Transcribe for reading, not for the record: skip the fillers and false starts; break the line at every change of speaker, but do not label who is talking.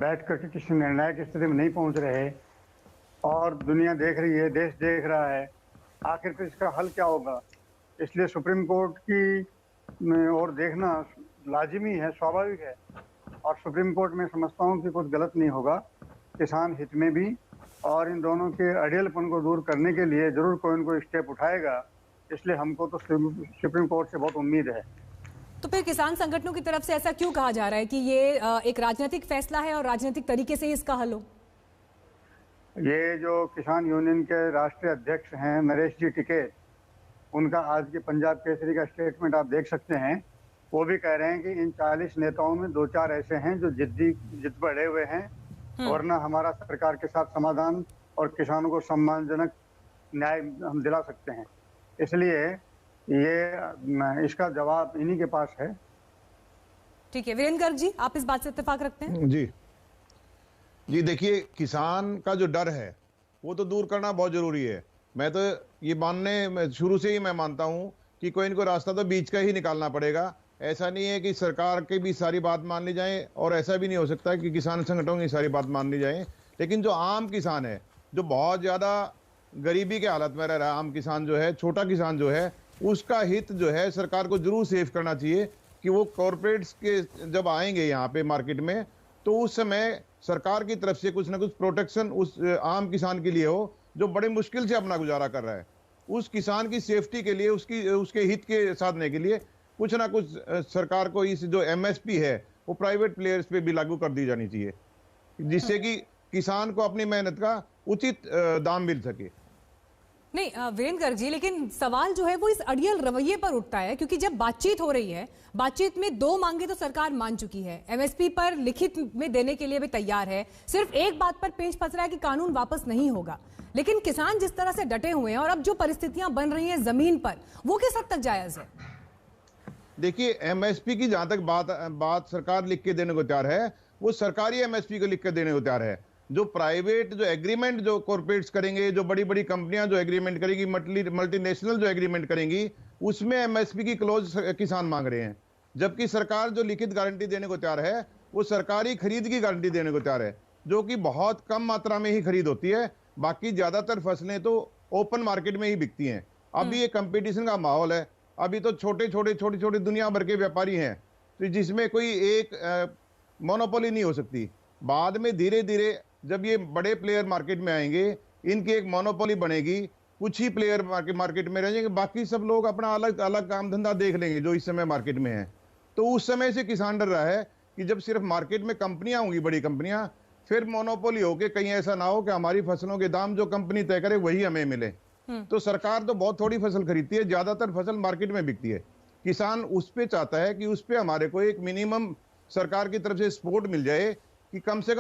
बैठ करके किसी निर्णायक स्थिति में नहीं पहुंच रहे और दुनिया देख रही है, देश देख रहा है, आखिर फिर इसका हल क्या होगा। इसलिए सुप्रीम कोर्ट की ओर देखना लाजिमी है, स्वाभाविक है। और सुप्रीम कोर्ट में समझता हूँ कि कुछ गलत नहीं होगा, किसान हित में भी, और इन दोनों के अड़ियलपन को दूर करने के लिए जरूर कोई न कोई स्टेप उठाएगा। इसलिए हमको तो सुप्रीम कोर्ट से बहुत उम्मीद है।
तो फिर किसान संगठनों की तरफ से ऐसा क्यों कहा जा रहा है कि ये एक राजनीतिक फैसला है और राजनीतिक तरीके से ही इसका हल हो?
ये जो किसान यूनियन के राष्ट्रीय अध्यक्ष हैं नरेश जी टिकैत, उनका आज के पंजाब केसरी का स्टेटमेंट आप देख सकते हैं। वो भी कह रहे हैं कि इन 40 नेताओं में 2-4 ऐसे हैं जो जिद बढ़े हुए हैं, वरना हमारा सरकार के साथ समाधान और किसानों को सम्मानजनक न्याय हम दिला सकते हैं। इसलिए ये इसका जवाब इन्हीं के पास है।
ठीक है, वीरेंद्र गर्ग जी, आप इस बात से इत्तेफाक रखते हैं?
जी देखिए, किसान का जो डर है वो तो दूर करना बहुत जरूरी है। मैं तो ये शुरू से ही मैं मानता हूं कि कोई इनको रास्ता तो बीच का ही निकालना पड़ेगा। ऐसा नहीं है कि सरकार की भी सारी बात मान ली जाए, और ऐसा भी नहीं हो सकता कि किसान संगठनों की सारी बात मान ली जाए। लेकिन जो आम किसान है, जो बहुत ज्यादा गरीबी के हालत में रह रहा है, आम किसान जो है, छोटा किसान जो है, उसका हित जो है सरकार को जरूर सेव करना चाहिए कि वो कॉरपोरेट्स के जब आएंगे यहाँ पे मार्केट में, तो उस समय सरकार की तरफ से कुछ ना कुछ प्रोटेक्शन उस आम किसान के लिए हो जो बड़े मुश्किल से अपना गुजारा कर रहा है। उस किसान की सेफ्टी के लिए, उसके हित के साधने के लिए कुछ ना कुछ सरकार को इस जो एमएसपी है वो प्राइवेट प्लेयर्स पे भी लागू कर दी जानी चाहिए, जिससे कि किसान को अपनी मेहनत का उचित दाम मिल सके।
नहीं वीरेंद्र गर्ग जी, लेकिन सवाल जो है वो इस अड़ियल रवैये पर उठता है, क्योंकि जब बातचीत हो रही है, बातचीत में 2 मांगे तो सरकार मान चुकी है, एमएसपी पर लिखित में देने के लिए भी तैयार है, सिर्फ एक बात पर पेच फंस रहा है कि कानून वापस नहीं होगा। लेकिन किसान जिस तरह से डटे हुए हैं और अब जो परिस्थितियां बन रही हैं जमीन पर, वो किस हद तक जायज है?
देखिए, एमएसपी की जहां तक बात सरकार लिख के देने को तैयार है, वो सरकारी एमएसपी को लिख के देने को तैयार है। जो प्राइवेट जो एग्रीमेंट जो कॉर्पोरेट्स करेंगे, जो बड़ी बड़ी कंपनियां जो एग्रीमेंट करेगी, मल्टीनेशनल जो एग्रीमेंट करेंगी, उसमें एमएसपी की क्लॉज किसान मांग रहे हैं। जबकि सरकार जो लिखित गारंटी देने को तैयार है वो सरकारी खरीद की गारंटी देने को तैयार है, जो कि बहुत कम मात्रा में ही खरीद होती है। बाकी ज्यादातर फसलें तो ओपन मार्केट में ही बिकती हैं। अभी ये कंपटीशन का माहौल है, अभी तो छोटे छोटे दुनिया भर के व्यापारी हैं, तो जिसमें कोई एक मोनोपोली नहीं हो सकती। बाद में धीरे धीरे जब ये बड़े प्लेयर मार्केट में आएंगे, इनकी एक मोनोपोली बनेगी, कुछ ही प्लेयर मार्केट में रहेंगे, बाकी सब लोग अपना अलग अलग काम धंधा देख लेंगे जो इस समय मार्केट में है। तो उस समय से किसान डर रहा है कि जब सिर्फ मार्केट में कंपनियां होंगी, बड़ी कंपनियां, फिर मोनोपोली होके कहीं ऐसा ना हो कि हमारी फसलों के दाम जो कंपनी तय करे वही हमें मिले। तो सरकार तो बहुत थोड़ी फसल खरीदती है, ज्यादातर फसल मार्केट में बिकती है। किसान उस पे चाहता है कि उस पे हमारे को एक मिनिमम सरकार की तरफ से सपोर्ट मिल जाए कि कम से कम